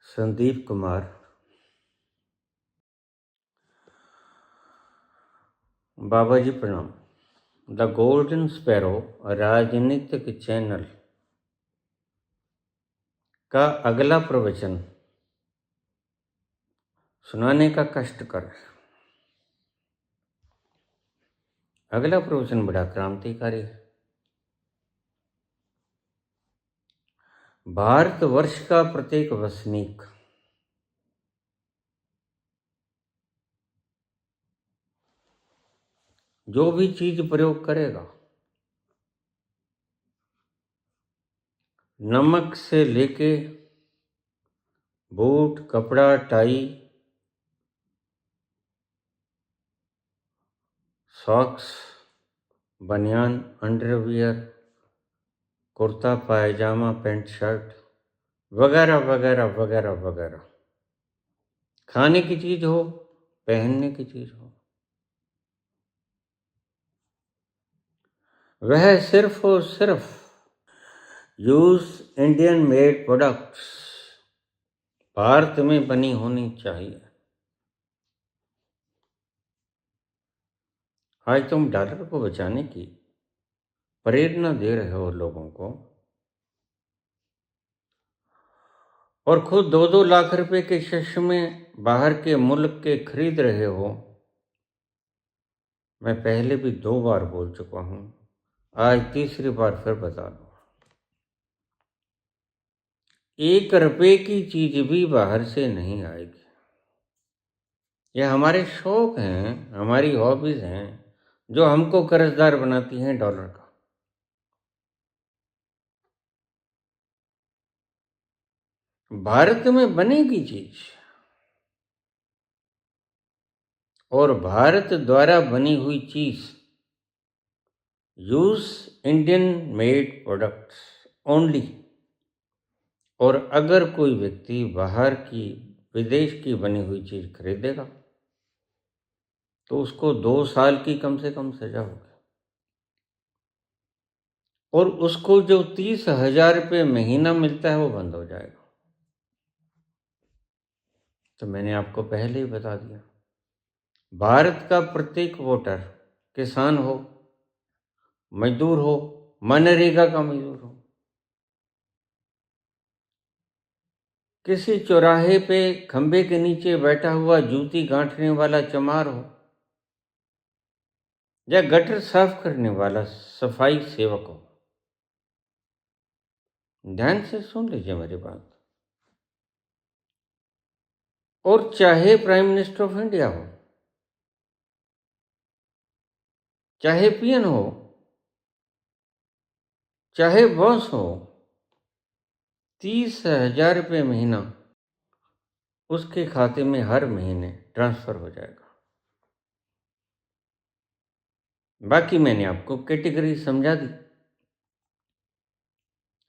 संदीप कुमार। बाबा जी प्रणाम। The golden sparrow राजनीतिक channel का अगला प्रवचन सुनाने का कष्ट कर। अगला प्रवचन बड़ा क्रांतिकारी है। भारतवर्ष का प्रत्येक वसनीक जो भी चीज प्रयोग करेगा, नमक से लेके बूट, कपड़ा, टाई, सॉक्स, बनियान, अंडरवियर, कुर्ता पायजामा, पैंट शर्ट वगैरह वगैरह वगैरह वगैरह, खाने की चीज हो, पहनने की चीज हो, वह सिर्फ और सिर्फ use Indian made products Bharat में बनी होनी चाहिए। आज तुम डॉलर को बचाने की प्रेरणा दे रहे हो लोगों को और खुद 2-2 लाख रुपए के चश्मे बाहर के मुल्क के खरीद रहे हो। मैं पहले भी 2 बार बोल चुका हूं, आज तीसरी बार फिर बता दूं, 1 रुपए की चीज भी बाहर से नहीं आएगी। यह हमारे शौक हैं, हमारी हॉबीज हैं, जो हमको कर्जदार बनाती हैं डॉलर का। भारत में बनेगी चीज और भारत द्वारा बनी हुई चीज use Indian made products only. और अगर कोई व्यक्ति बाहर की, विदेश की बनी हुई चीज खरीदेगा तो उसको 2 साल की कम से कम सजा होगी और उसको जो 30,000 रुपये महीना मिलता है वो बंद हो जाएगा। तो मैंने आपको पहले ही बता दिया, भारत का प्रत्येक वोटर, किसान हो, मजदूर हो, मनरेगा का मजदूर हो, किसी चौराहे पे खंबे के नीचे बैठा हुआ जूती गांठने वाला चमार हो या गटर साफ करने वाला सफाई सेवक हो, ध्यान से सुन लीजिए मेरी बात। और चाहे प्राइम मिनिस्टर ऑफ इंडिया हो, चाहे पीएन हो, चाहे बॉस हो, 30,000 रुपये महीना उसके खाते में हर महीने ट्रांसफर हो जाएगा। बाकी मैंने आपको कैटेगरी समझा दी।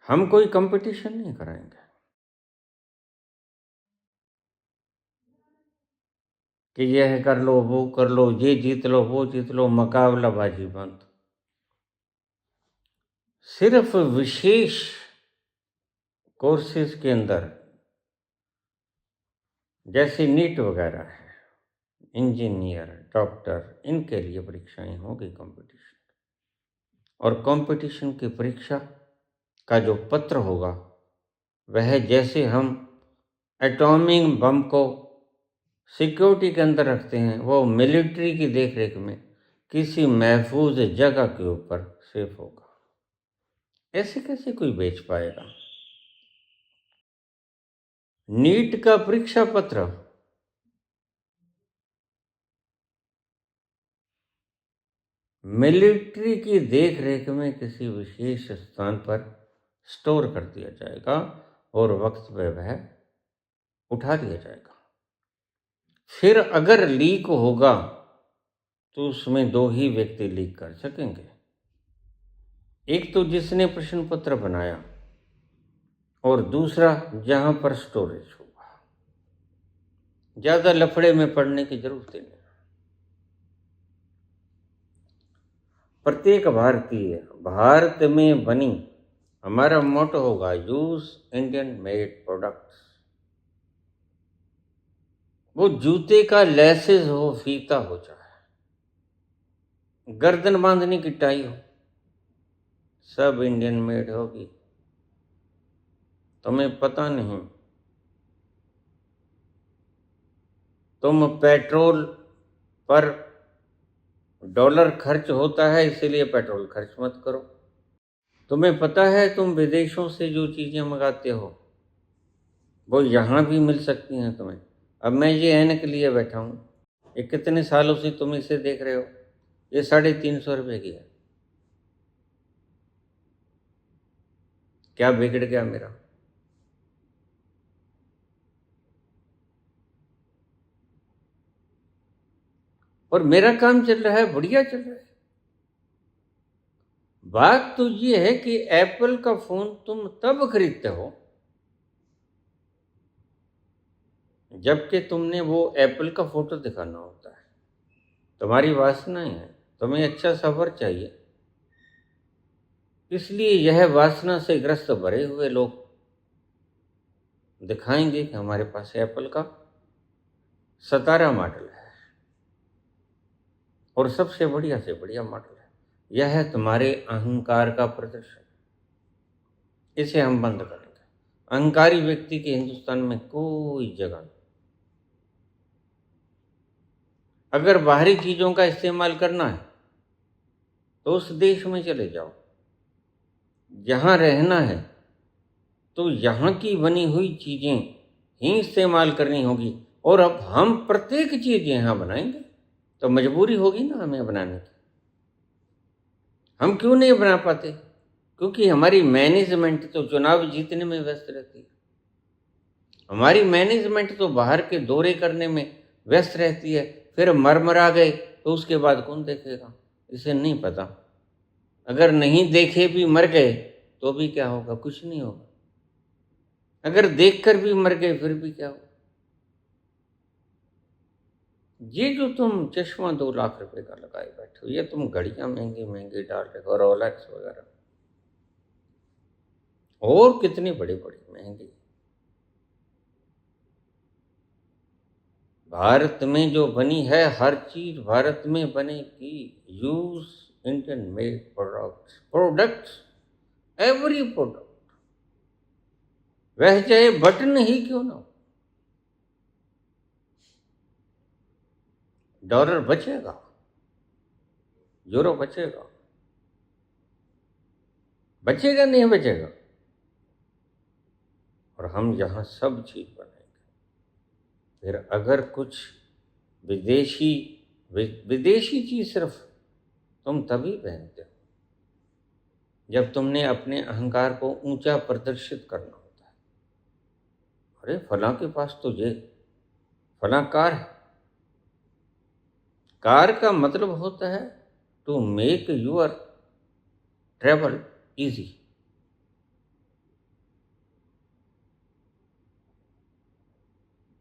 हम कोई कंपटीशन नहीं कराएंगे कि यह कर लो, वो कर लो, ये जीत लो, वो जीत लो, मुकाबलाबाजी बंद। सिर्फ विशेष कोर्सेज के अंदर जैसे नीट वगैरह है, इंजीनियर, डॉक्टर, इनके लिए परीक्षाएं होगी कंपटीशन। और कंपटीशन की परीक्षा का जो पत्र होगा वह जैसे हम एटॉमिक बम को सिक्योरिटी के अंदर रखते हैं, वो मिलिट्री की देखरेख में किसी महफूज जगह के ऊपर सेफ होगा। ऐसे कैसे कोई बेच पाएगा? नीट का परीक्षा पत्र मिलिट्री की देखरेख में किसी विशेष स्थान पर स्टोर कर दिया जाएगा और वक्त पे वह उठा लिया जाएगा। फिर अगर लीक होगा तो उसमें 2 ही व्यक्ति लीक कर सकेंगे, एक तो जिसने प्रश्न पत्र बनाया और दूसरा जहां पर स्टोरेज होगा। ज्यादा लफड़े में पड़ने की जरूरत नहीं। प्रत्येक भारतीय भारत में बनी, हमारा मोटो होगा यूज इंडियन मेड प्रोडक्ट्स। वो जूते का लेसेस हो, फीता हो जाए, गर्दन बांधने की टाई हो, सब इंडियन मेड होगी। तुम्हें पता नहीं, तुम पेट्रोल पर डॉलर खर्च होता है इसलिए पेट्रोल खर्च मत करो। तुम्हें पता है तुम विदेशों से जो चीज़ें मंगाते हो वो यहाँ भी मिल सकती हैं तुम्हें। अब मैं ये ऐनक लिए बैठा हूँ, ये कितने सालों से तुम इसे देख रहे हो, ये 350 रुपये की है। क्या बिगड़ गया मेरा? और मेरा काम चल रहा है, बढ़िया चल रहा है। बात तो ये है कि एप्पल का फोन तुम तब खरीदते हो जबकि तुमने वो एप्पल का फोटो दिखाना होता है। तुम्हारी वासना है, तुम्हें अच्छा सफर चाहिए, इसलिए यह वासना से ग्रस्त भरे हुए लोग दिखाएंगे कि हमारे पास एप्पल का 17 मॉडल है और सबसे बढ़िया से बढ़िया मॉडल है। यह है तुम्हारे अहंकार का प्रदर्शन। इसे हम बंद करेंगे। अहंकारी व्यक्ति के हिंदुस्तान में कोई जगह नहीं। अगर बाहरी चीजों का इस्तेमाल करना है तो उस देश में चले जाओ। जहां रहना है तो यहाँ की बनी हुई चीजें ही इस्तेमाल करनी होगी। और अब हम प्रत्येक चीज यहाँ बनाएंगे तो मजबूरी होगी ना हमें बनाने की। हम क्यों नहीं बना पाते? क्योंकि हमारी मैनेजमेंट तो चुनाव जीतने में व्यस्त रहती है। हमारी मैनेजमेंट तो बाहर के दौरे करने में व्यस्त रहती है। फिर मर गए तो उसके बाद कौन देखेगा? इसे नहीं पता। अगर नहीं देखे भी मर गए तो भी क्या होगा? कुछ नहीं होगा। अगर देखकर भी मर गए फिर भी क्या होगा? ये जो तुम चश्मा 2 लाख रुपए का लगाए बैठे हो, ये तुम घड़ियां महंगी महंगी डाल रहे हो, रोलेक्स वगैरह, और कितनी बड़ी बड़ी महंगी। भारत में जो बनी है हर चीज भारत में बनेगी। Use Indian made products every product, वह चाहे बटन ही क्यों ना हो। डॉलर बचेगा, यूरो बचेगा, बचेगा नहीं बचेगा। और हम यहाँ सब चीज बनाएंगे। फिर अगर कुछ विदेशी विदेशी चीज सिर्फ तुम तभी पहनते हो जब तुमने अपने अहंकार को ऊंचा प्रदर्शित करना होता है। अरे फलां के पास तो ये फलां कार है। कार का मतलब होता है to make your travel easy.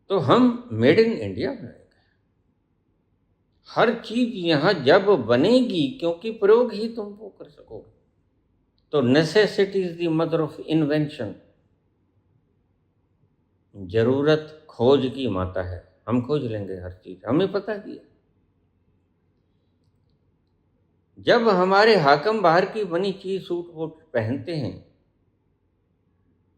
तो हम मेड इन इंडिया बनाएंगे। हर चीज यहां जब बनेगी, क्योंकि प्रयोग ही तुम वो कर सकोगे। तो necessity is the mother of invention. जरूरत खोज की माता है। हम खोज लेंगे हर चीज, हमें पता भी है। जब हमारे हाकम बाहर की बनी चीज सूट वूट पहनते हैं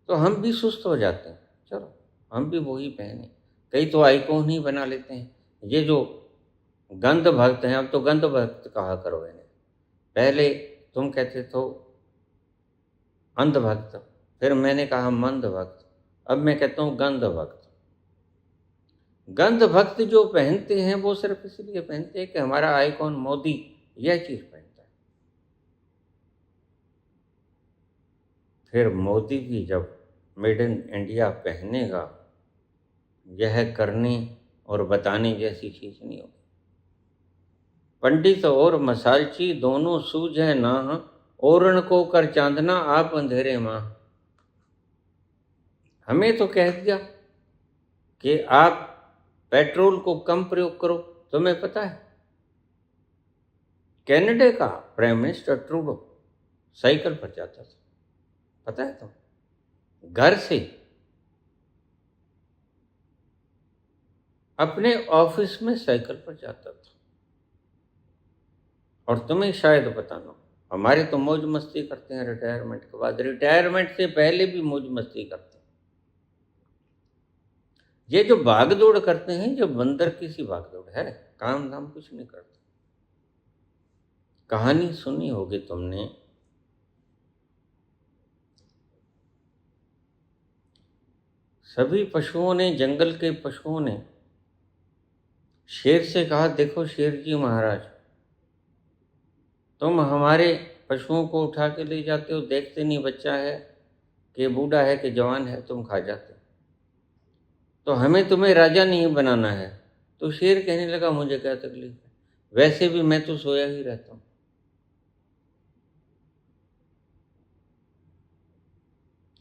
तो हम भी सुस्त हो जाते हैं। चलो हम भी वही पहने। कई तो आइकॉन ही बना लेते हैं। ये जो गंध भक्त हैं, अब तो गंध भक्त कहा करो इन्हें। पहले तुम कहते तो अंध भक्त, फिर मैंने कहा मंद भक्त, अब मैं कहता हूँ गंध भक्त। गंध भक्त जो पहनते हैं वो सिर्फ इसलिए पहनते हैं कि हमारा आइकॉन मोदी यह चीज पहनता है। फिर मोदी भी जब मेड इन इंडिया पहनेगा, यह करने और बताने जैसी चीज नहीं होगी। पंडित और मसालची दोनों सूझे नाह, ओरण को कर चांदना आप अंधेरे मां। हमें तो कह दिया कि आप पेट्रोल को कम प्रयोग करो। तुम्हें पता है कनाडा का प्राइम मिनिस्टर ट्रूडो साइकिल पर जाता था, पता है? तो घर से अपने ऑफिस में साइकिल पर जाता था। और तुम्हें शायद पता ना हो, हमारे तो मौज मस्ती करते हैं रिटायरमेंट के बाद, रिटायरमेंट से पहले भी मौज मस्ती करते हैं। ये जो भाग दौड़ करते हैं, जो बंदर की सी भाग दौड़ है, काम धाम कुछ नहीं करते। कहानी सुनी होगी तुमने, सभी पशुओं ने, जंगल के पशुओं ने शेर से कहा, देखो शेर जी महाराज, तुम हमारे पशुओं को उठा के ले जाते हो, देखते नहीं बच्चा है कि बूढ़ा है कि जवान है, तुम खा जाते हो, तो हमें तुम्हें राजा नहीं बनाना है। तो शेर कहने लगा, मुझे क्या तकलीफ है, वैसे भी मैं तो सोया ही रहता हूँ।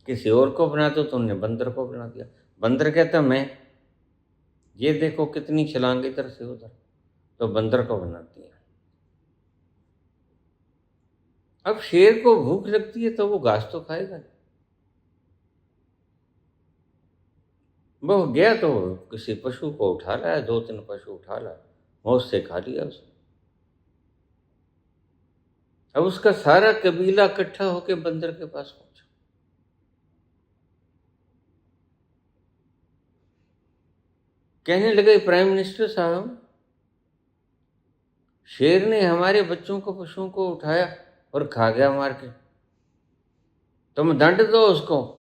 किसी और को बना तो तुमने बंदर को बना दिया। बंदर कहता, मैं, ये देखो कितनी छलांग इधर से उधर, तो बंदर को बना दिया। अब शेर को भूख लगती है तो वो घास तो खाएगा नहीं। वो गया तो किसी पशु को उठा लाया, 2-3 पशु उठा लाया, मौज से खा लिया उसने। अब उसका सारा कबीला इकट्ठा होकर बंदर के पास पहुंचा। कहने लगे, प्राइम मिनिस्टर साहब, शेर ने हमारे बच्चों को, पशुओं को उठाया और खा गया मार के, तुम दंड दो उसको।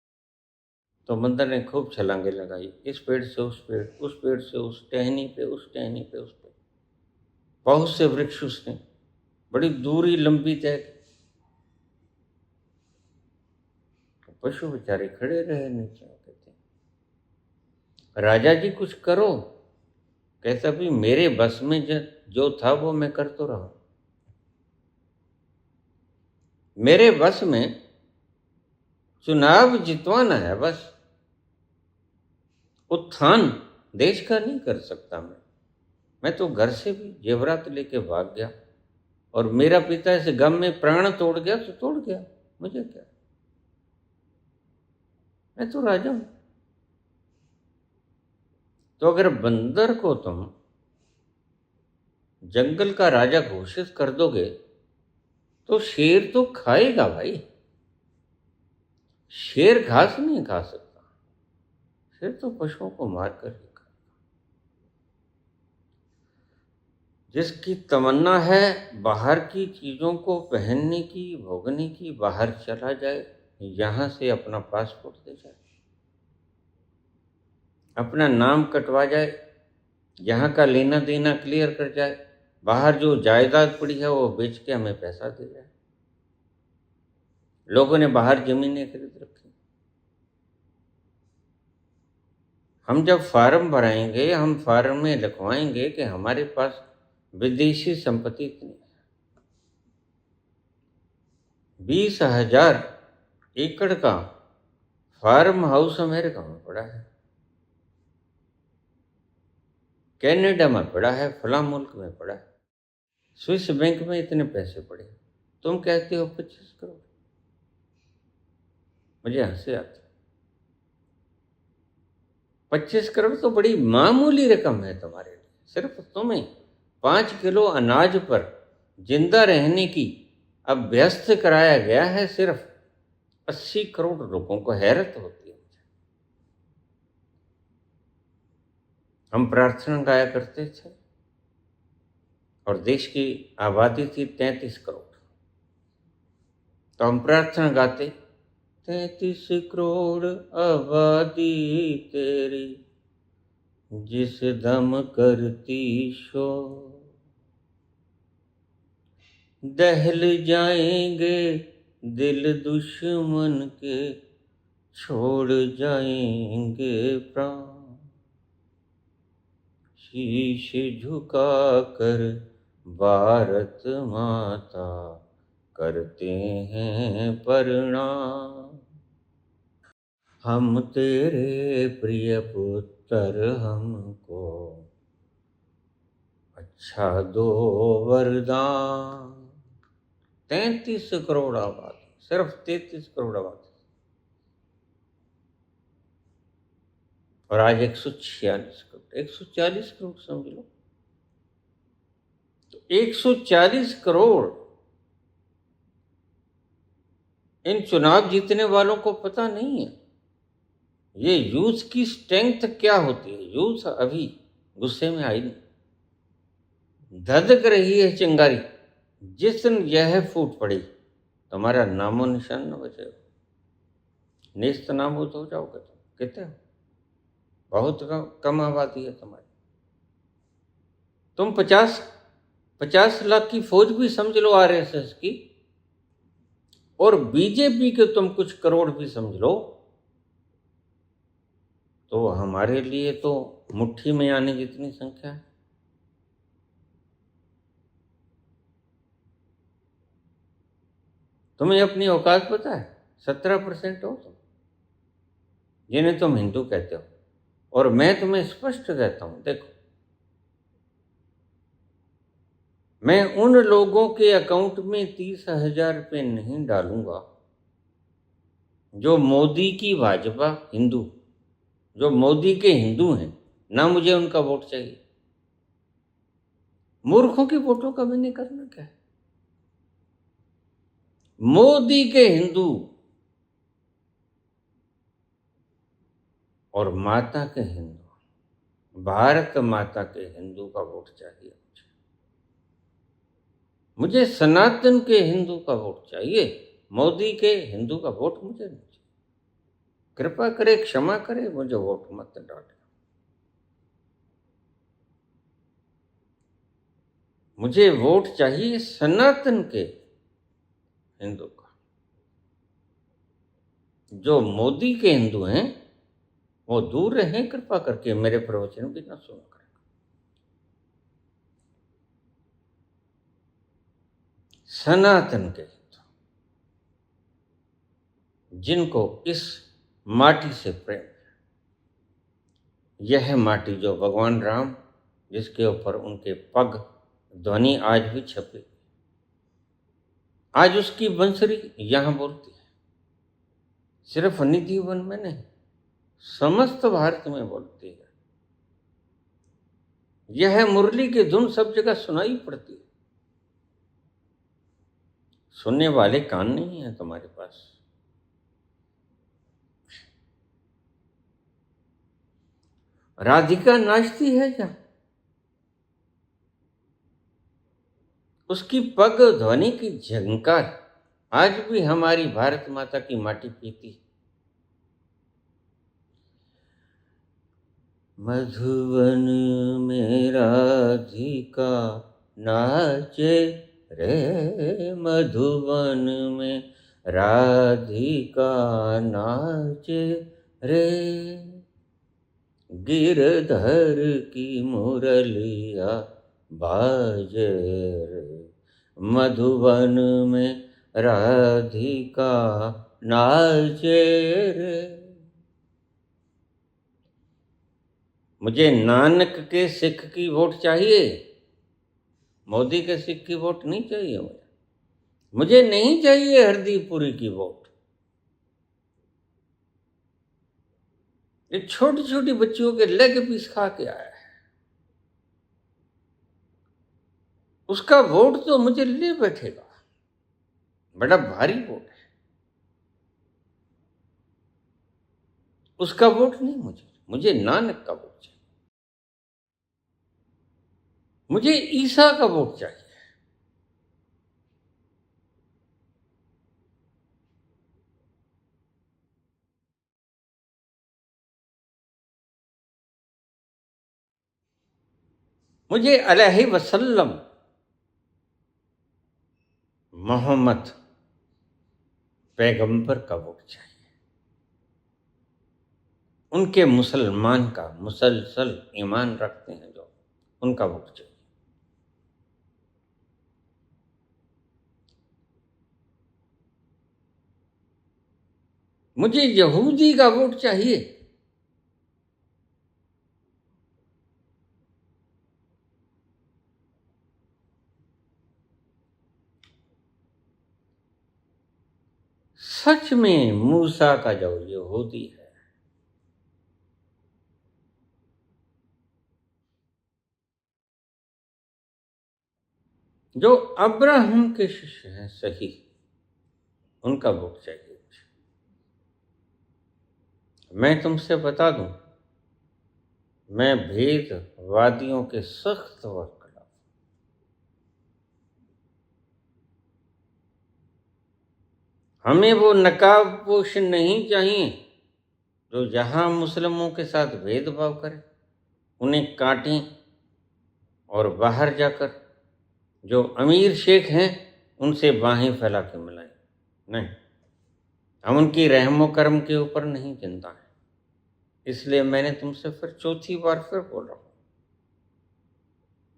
तो बंदर ने खूब छलांगे लगाई, इस पेड़ से उस पेड़, उस पेड़ से उस टहनी पे, उस टहनी पे, उस पे, बहुत से वृक्ष उसने बड़ी दूरी लंबी तय की। तो पशु बेचारे खड़े रहे नीचे। कहते, राजा जी कुछ करो। कहता, भी मेरे बस में जो था वो मैं कर तो रहा हूं। मेरे बस में चुनाव जितवाना है बस, उत्थान देश का नहीं कर सकता मैं तो घर से भी जेवरात लेके भाग गया, और मेरा पिता इस गम में प्राण तोड़ गया तो तोड़ गया, मुझे क्या, मैं तो राजा हूं। तो अगर बंदर को तुम जंगल का राजा घोषित कर दोगे तो शेर तो खाएगा भाई, शेर घास नहीं खा सकता, शेर तो पशुओं को मारकर ही खाएगा। जिसकी तमन्ना है बाहर की चीजों को पहनने की, भोगने की, बाहर चला जाए, यहां से अपना पासपोर्ट दे जाए, अपना नाम कटवा जाए, यहाँ का लेना देना क्लियर कर जाए, बाहर जो जायदाद पड़ी है वो बेच के हमें पैसा दे जाए। लोगों ने बाहर जमीनें खरीद रखी, हम जब फार्म भराएंगे, हम फार्म में लिखवाएंगे कि हमारे पास विदेशी संपत्ति इतनी है, 20,000 एकड़ का फार्म हाउस अमेरिका में पड़ा है, कनाडा में पड़ा है, फला मुल्क में पड़ा है, स्विस बैंक में इतने पैसे पड़े, तुम कहते हो 25 करोड़। मुझे हंसी आती, 25 करोड़ तो बड़ी मामूली रकम है तुम्हारे लिए। सिर्फ तुम्हें 5 किलो अनाज पर जिंदा रहने की अभ्यस्त कराया गया है, सिर्फ 80 करोड़ लोगों को हैरत होती है। हम प्रार्थना गाया करते थे और देश की आबादी थी 33 करोड़, तो हम प्रार्थना गाते, 33 करोड़ आबादी तेरी, जिस दम करती शोर, दहल जाएंगे दिल दुश्मन के, छोड़ जाएंगे प्राण, शीश झुका कर भारत माता करते हैं प्रणाम, हम तेरे प्रिय पुत्र, हमको अच्छा दो वरदान। 33 करोड़ आबादी, सिर्फ 33 करोड़ आबादी। और आज 146 करोड़, 140 करोड़ समझ लो। तो 140 करोड़ इन चुनाव जीतने वालों को पता नहीं है ये यूथ की स्ट्रेंथ क्या होती है। यूथ अभी गुस्से में आई नहीं, धधक रही है चिंगारी। जिस दिन यह फूट पड़ी तुम्हारा नामो निशान न बचेगा, नेस्त नाबूद हो जाओगे तुम। कितने हो? बहुत कम आबादी है तुम्हारी। तुम 50 लाख की फौज भी समझ लो आरएसएस की, और बीजेपी के तुम कुछ करोड़ भी समझ लो, तो हमारे लिए तो मुट्ठी में आने जितनी संख्या है। तुम्हें अपनी औकात पता है? 17% हो तुम, जिन्हें तुम हिंदू कहते हो। और मैं तुम्हें स्पष्ट कहता हूं, देखो, मैं उन लोगों के अकाउंट में 30,000 रुपये नहीं डालूंगा जो मोदी की भाजपा हिंदू, जो मोदी के हिंदू हैं। ना मुझे उनका वोट चाहिए। मूर्खों की वोटों का भी नहीं करना क्या है। मोदी के हिंदू और माता के हिंदू, भारत माता के हिंदू का वोट चाहिए मुझे सनातन के हिंदू का वोट चाहिए। मोदी के हिंदू का वोट मुझे नहीं चाहिए। कृपा करे, क्षमा करे, मुझे वोट मत डाले। मुझे वोट चाहिए सनातन के हिंदू का। जो मोदी के हिंदू हैं वो दूर रहें, कृपा करके मेरे प्रवचन भी ना सुना करें। सनातन के हिंदू, जिनको इस माटी से प्रेम है, यह माटी जो भगवान राम, जिसके ऊपर उनके पग ध्वनि आज भी छपी, आज उसकी बंसरी यहां बोलती है। सिर्फ निधि वन में नहीं, समस्त भारत में बोलती है। यह मुरली की धुन सब जगह सुनाई पड़ती है। सुनने वाले कान नहीं है तुम्हारे पास। राधिका नाचती है क्या? उसकी पग ध्वनि की झंकार आज भी हमारी भारत माता की माटी पीती है। मधुवन में राधिका नाचे रे, मधुवन में राधिका नाचे रे, गिरधर की मुरलिया बाजे रे, मधुवन में राधिका नाचे रे। मुझे नानक के सिख की वोट चाहिए, मोदी के सिख की वोट नहीं चाहिए। मुझे नहीं चाहिए हरदीपुरी की वोट। ये छोटी छोटी बच्चियों के लेग पीस खा के आया है, उसका वोट तो मुझे ले बैठेगा। बड़ा भारी वोट है, उसका वोट नहीं मुझे नानक का वोट चाहिए। मुझे ईसा का वोट चाहिए। मुझे अलैहि वसल्लम मोहम्मद पैगंबर का वोट चाहिए। उनके मुसलमान का मुसलसल ईमान रखते हैं जो, उनका वोट चाहिए। मुझे यहूदी का वोट चाहिए। सच में मूसा का जो यहूदी है, जो अब्राहम के शिष्य हैं सही, उनका बुक चाहिए। मैं तुमसे बता दूं, मैं भेदवादियों के सख्त वरखिलाफ। हमें वो नकाबपोश नहीं चाहिए जो जहां मुस्लिमों के साथ भेदभाव करे, उन्हें काटें, और बाहर जाकर जो अमीर शेख हैं उनसे बाहें फैला के मिलाएं। नहीं, हम उनकी रहमो करम के ऊपर नहीं जिंदा है। इसलिए मैंने तुमसे फिर चौथी बार फिर बोल रहा हूं,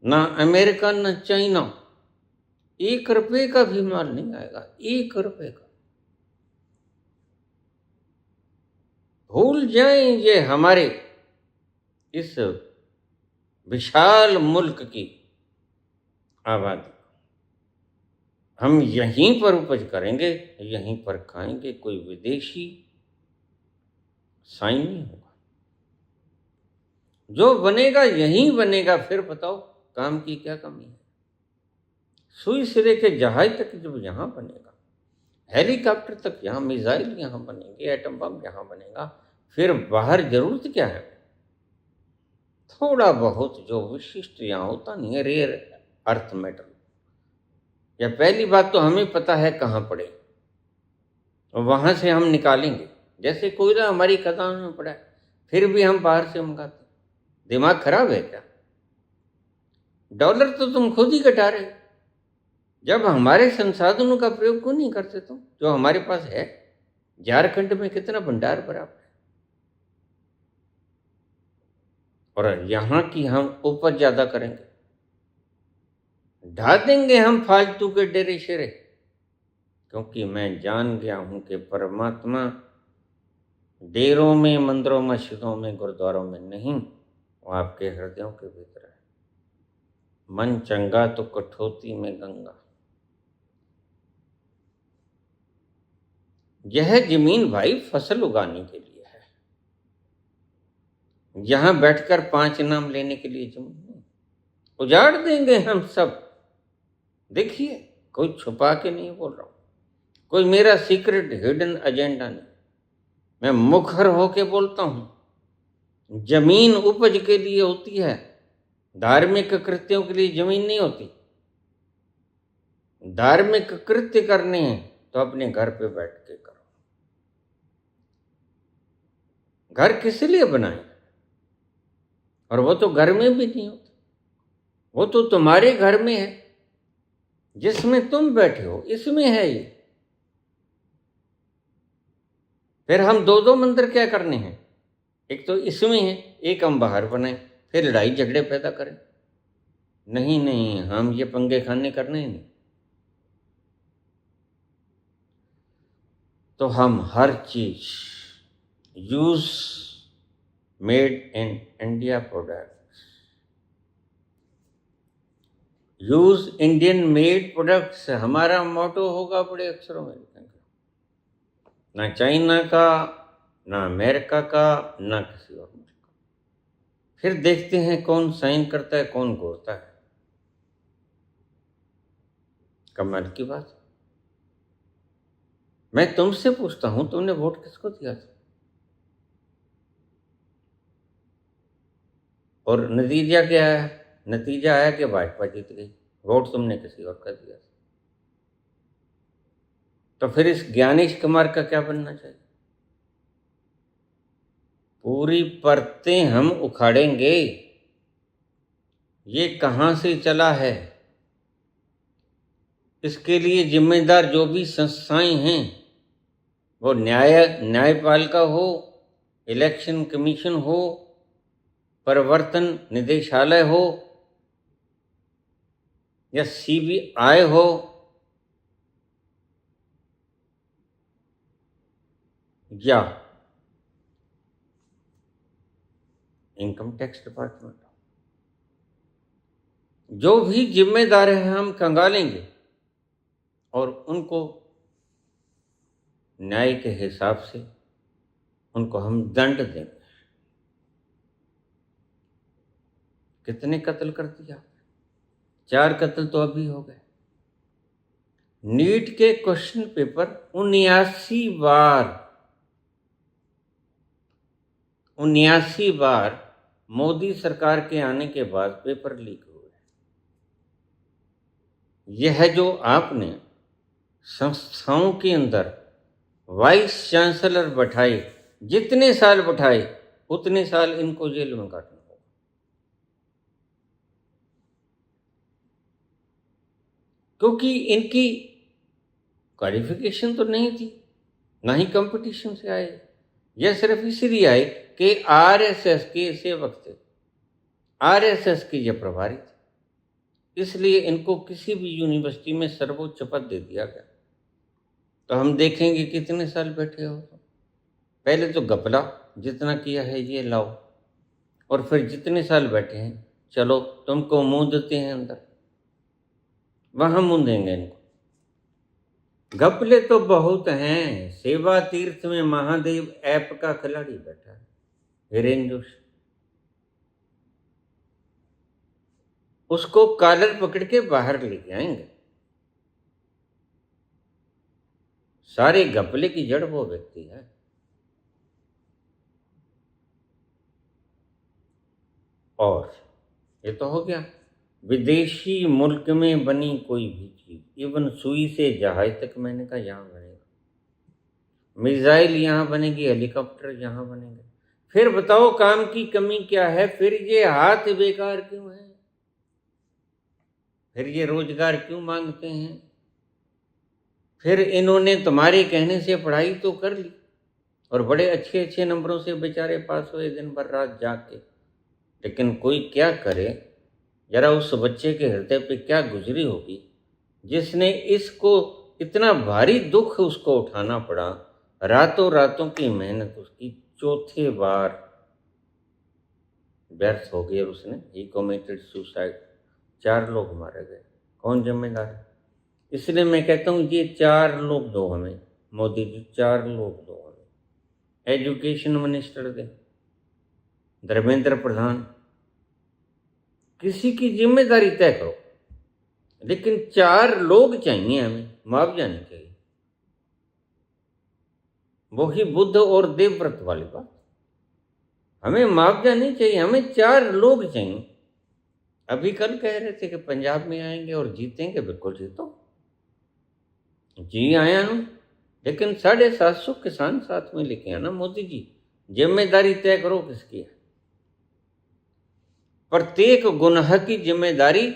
ना अमेरिका ना चाइना 1 रुपए का भी माल नहीं आएगा, 1 रुपए का। भूल जाएं ये हमारे इस विशाल मुल्क की आबादी। हम यहीं पर उपज करेंगे, यहीं पर खाएंगे, कोई विदेशी साइन नहीं होगा। जो बनेगा यहीं बनेगा। फिर बताओ काम की क्या कमी है? सुई से लेके जहाज तक जब यहाँ बनेगा, हेलीकॉप्टर तक यहाँ, मिसाइल यहाँ बनेंगे, एटम बम यहाँ बनेगा, फिर बाहर जरूरत क्या है? थोड़ा बहुत जो विशिष्ट यहाँ होता नहीं है, रेयर अर्थ मेटल, या पहली बात तो हमें पता है कहाँ पड़े, वहां से हम निकालेंगे। जैसे कोयला हमारी खदान में पड़ा है, फिर भी हम बाहर से मंगाते। दिमाग खराब है क्या? डॉलर तो तुम खुद ही कटा रहे हो। जब हमारे संसाधनों का प्रयोग क्यों नहीं करते तुम, जो हमारे पास है? झारखंड में कितना भंडार भरा है, और यहां की हम उपज ज्यादा करेंगे, ढा देंगे हम फालतू के डेरे शेरे। क्योंकि मैं जान गया हूं कि परमात्मा डेरों में, मंदिरों, मस्जिदों में, गुरुद्वारों में नहीं, वो आपके हृदयों के भीतर है। मन चंगा तो कठौती में गंगा। यह जमीन भाई फसल उगाने के लिए है, यहां बैठकर 5 इनाम लेने के लिए जमीन नहीं। उजाड़ देंगे हम सब। देखिए, कोई छुपा के नहीं बोल रहा हूं, कोई मेरा सीक्रेट हिडन एजेंडा नहीं। मैं मुखर होके बोलता हूं। जमीन उपज के लिए होती है, धार्मिक कृत्यों के लिए जमीन नहीं होती। धार्मिक कृत्य करने हैं तो अपने घर पे बैठ के करो। घर किस लिए बनाए? और वो तो घर में भी नहीं होता, वो तो तुम्हारे घर में है, जिसमें तुम बैठे हो, इसमें है ये। फिर हम 2 मंदिर क्या करने हैं? एक तो इसमें है, एक हम बाहर बनाए, फिर लड़ाई झगड़े पैदा करें? नहीं नहीं, हम ये पंगे खाने करने ही नहीं। तो हम हर चीज use made in India products, use Indian made products हमारा मोटो होगा, बड़े अक्षरों में लिखेंगे। ना चाइना का, ना अमेरिका का, ना किसी और मुल्क का। फिर देखते हैं कौन साइन करता है, कौन घोरता है। कमाल की बात। मैं तुमसे पूछता हूं, तुमने वोट किसको दिया था? और नतीजा क्या है? नतीजा आया कि भाजपा जीत गई, वोट तुमने किसी और का दिया था। तो फिर इस ज्ञानेश कुमार का क्या बनना चाहिए? पूरी परतें हम उखाड़ेंगे। ये कहां से चला है, इसके लिए जिम्मेदार जो भी संस्थाएं हैं, वो न्यायपालिका हो, इलेक्शन कमीशन हो, प्रवर्तन निदेशालय हो, या सीबीआई हो, या इनकम टैक्स डिपार्टमेंट, जो भी जिम्मेदार है हम कंगालेंगे और उनको न्याय के हिसाब से उनको हम दंड देंगे। कितने कत्ल कर दिया? 4 कत्ल तो अभी हो गए। नीट के क्वेश्चन पेपर 79 बार मोदी सरकार के आने के बाद पेपर लीक हुए। यह जो आपने संस्थाओं के अंदर वाइस चांसलर बैठाए, जितने साल बैठाए उतने साल इनको जेल में काटना होगा, क्योंकि इनकी क्वालिफिकेशन तो नहीं थी, ना ही कंपटीशन से आए। यह सिर्फ इसलिए आए कि आरएसएस के सेवक थे, आरएसएस के ये प्रभारी थे, इसलिए इनको किसी भी यूनिवर्सिटी में सर्वोच्च पद दे दिया गया। तो हम देखेंगे कितने साल बैठे हो। पहले तो घपला जितना किया है ये लाओ, और फिर जितने साल बैठे हैं चलो तुमको मुंह देते हैं अंदर, वहां मुंह देंगे इनको। घपले तो बहुत हैं। सेवा तीर्थ में महादेव ऐप का खिलाड़ी बैठा है, हिरेन जोशी, उसको कॉलर पकड़ के बाहर लेके आएंगे। सारे घपले की जड़ वो व्यक्ति है। और ये तो हो गया विदेशी मुल्क में बनी कोई भी चीज, इवन सुई से जहाज तक, मैंने कहा यहाँ बनेगा, मिसाइल यहाँ बनेगी, हेलीकॉप्टर यहाँ बनेंगे। फिर बताओ काम की कमी क्या है? फिर ये हाथ बेकार क्यों है? फिर ये रोजगार क्यों मांगते हैं? फिर इन्होंने तुम्हारे कहने से पढ़ाई तो कर ली और बड़े अच्छे अच्छे नंबरों से बेचारे पास हुए दिन भर रात जाग के, लेकिन कोई क्या करे? जरा उस बच्चे के हृदय पे क्या गुजरी होगी जिसने इसको इतना भारी दुख उसको उठाना पड़ा, रातों रातों की मेहनत उसकी चौथे बार व्यर्थ हो गई और उसने ही कमिटेड सुसाइड। 4 लोग मारे गए, कौन जिम्मेदार है? इसलिए मैं कहता हूँ ये 4 लोग दो हमें, मोदी जी 4 लोग दो हमें। एजुकेशन मिनिस्टर दे, धर्मेंद्र प्रधान, किसी की जिम्मेदारी तय करो, लेकिन 4 लोग चाहिए हमें, मुआवजा नहीं चाहिए। वही बुद्ध और देवव्रत वाली बात, हमें मुआवजा नहीं चाहिए, हमें 4 लोग चाहिए। अभी कल कह रहे थे कि पंजाब में आएंगे और जीतेंगे, बिल्कुल जीतो, जी आया ना, लेकिन 750 किसान साथ में लेके आना। मोदी जी जिम्मेदारी तय करो किसकी है, प्रत्येक गुनाह की जिम्मेदारी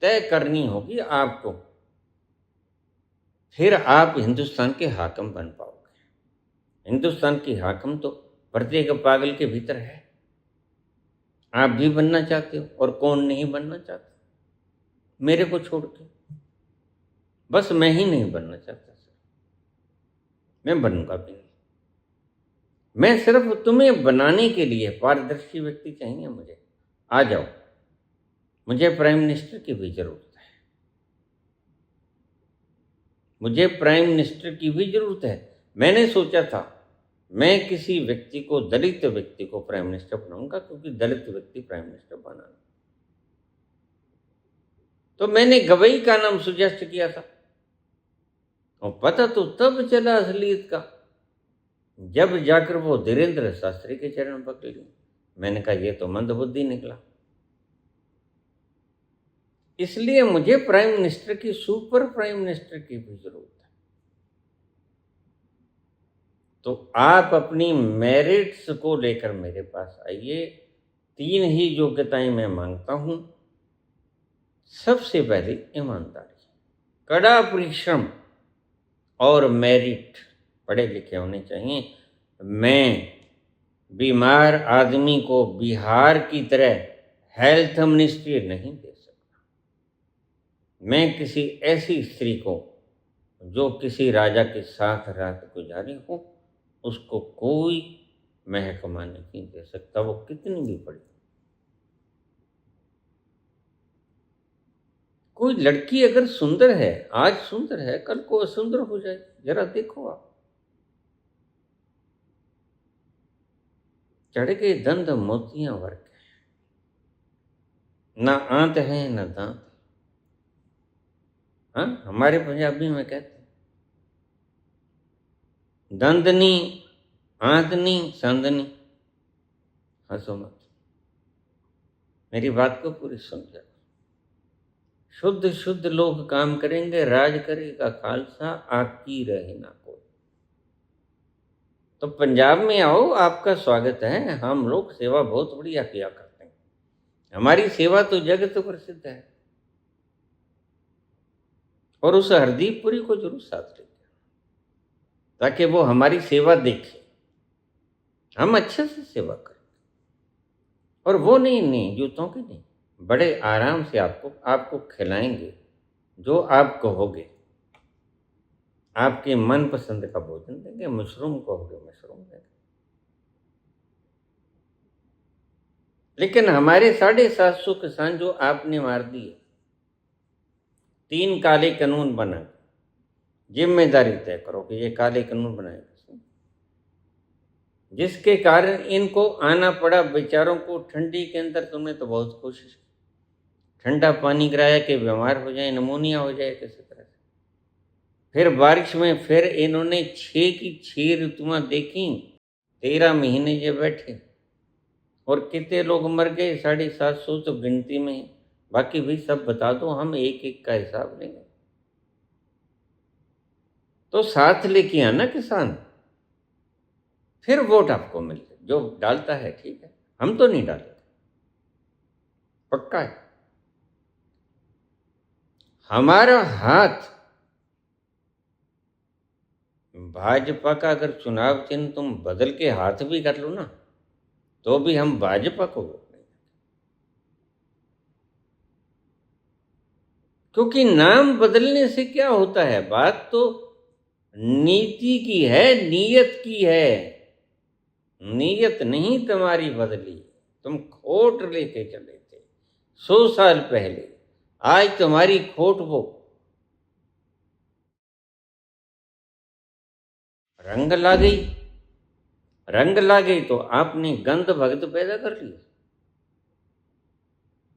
तय करनी होगी आपको, फिर आप हिंदुस्तान के हाकिम बन पाओगे। हिंदुस्तान की हाकिम तो प्रत्येक पागल के भीतर है। आप भी बनना चाहते हो, और कौन नहीं बनना चाहता मेरे को छोड़ के? बस मैं ही नहीं बनना चाहता सर, मैं बनूंगा भी नहीं। मैं सिर्फ तुम्हें बनाने के लिए पारदर्शी व्यक्ति चाहिए मुझे। आ जाओ, मुझे प्राइम मिनिस्टर की भी जरूरत है, मुझे प्राइम मिनिस्टर की भी जरूरत है। मैंने सोचा था मैं किसी व्यक्ति को, दलित व्यक्ति को प्राइम मिनिस्टर बनाऊंगा, क्योंकि दलित व्यक्ति प्राइम मिनिस्टर बनाना। तो मैंने गवई का नाम सुजेस्ट किया था, और पता तो तब चला असलियत का जब जाकर वो धीरेन्द्र शास्त्री के चरण पकड़ लिए। मैंने कहा ये तो मंदबुद्धि निकला। इसलिए मुझे प्राइम मिनिस्टर की, सुपर प्राइम मिनिस्टर की भी जरूरत है। तो आप अपनी मेरिट्स को लेकर मेरे पास आइए। 3 ही योग्यताएं मैं मांगता हूं। सबसे पहले ईमानदारी, कड़ा परिश्रम और मेरिट, पढ़े लिखे होने चाहिए। मैं बीमार आदमी को बिहार की तरह हेल्थ मिनिस्ट्री नहीं दे सकता। मैं किसी ऐसी स्त्री को जो किसी राजा के साथ रात गुजारी हो, उसको कोई महकमा नहीं दे सकता, वो कितनी भी पड़ी। कोई लड़की अगर सुंदर है, आज सुंदर है, कल को असुंदर हो जाए, जरा देखो आप। चढ़ के दंद मोतियां वर्क है, ना आंत है ना दांत। हाँ, हमारे पंजाबी में कहते हैं दंदनी आंदनी संदनी। हंसो मत, मेरी बात को पूरी सुन जाओ। शुद्ध शुद्ध लोग काम करेंगे, राज करेगा खालसा, आकी रहे ना कोई। तो पंजाब में आओ, आपका स्वागत है। हम लोग सेवा बहुत बढ़िया किया करते हैं, हमारी सेवा तो जगत प्रसिद्ध है। और उस हरदीपपुरी को जरूर साथ लेते, ताकि वो हमारी सेवा देखे, हम अच्छे से सेवा करें। और वो नहीं जूतों की नहीं, बड़े आराम से आपको खिलाएंगे जो आप कहोगे। आपके मन पसंद का भोजन देंगे, मशरूम कहोगे मशरूम देंगे। लेकिन हमारे 750 किसान जो आपने मार दिए, 3 काले कानून बना, जिम्मेदारी तय करो कि ये काले कानून बनाए, जिसके कारण इनको आना पड़ा बेचारों को ठंडी के अंदर। तुमने तो बहुत कोशिश की, ठंडा पानी कराया कि बीमार हो जाए, नमूनिया हो जाए किसी तरह से। फिर बारिश में फिर इन्होंने 6 की 6 ऋतुआं देखी, 13 महीने ये बैठे और कितने लोग मर गए, 750 तो गिनती में है। बाकी भी सब बता दो, हम एक एक का हिसाब लेंगे। तो साथ लेके आना किसान, फिर वोट आपको मिले। जो डालता है ठीक है, हम तो नहीं डालते, पक्का है। हमारा हाथ भाजपा का, अगर चुनाव चिन्ह तुम बदल के हाथ भी कर लो ना, तो भी हम भाजपा को वोट नहीं देंगे। क्योंकि नाम बदलने से क्या होता है, बात तो नीति की है, नीयत की है। नीयत नहीं तुम्हारी बदली, तुम खोट लेके चले थे 100 साल पहले, आज तुम्हारी खोट वो रंग ला गई। रंग ला गई तो आपने गंध भगत पैदा कर ली।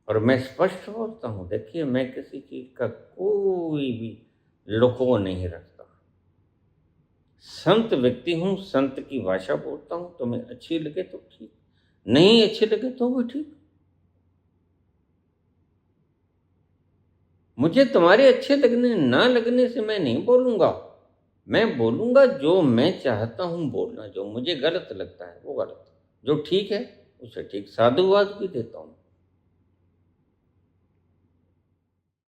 और मैं स्पष्ट बोलता हूं, देखिए मैं किसी चीज का कोई भी लुको नहीं रखता। संत व्यक्ति हूं, संत की भाषा बोलता हूं। तुम्हें अच्छी लगे तो ठीक, नहीं अच्छी लगे तो भी ठीक। मुझे तुम्हारे अच्छे लगने ना लगने से मैं नहीं बोलूंगा। मैं बोलूंगा जो मैं चाहता हूं बोलना, जो मुझे गलत लगता है वो गलत, जो ठीक है उसे ठीक। साधुवाद भी देता हूं।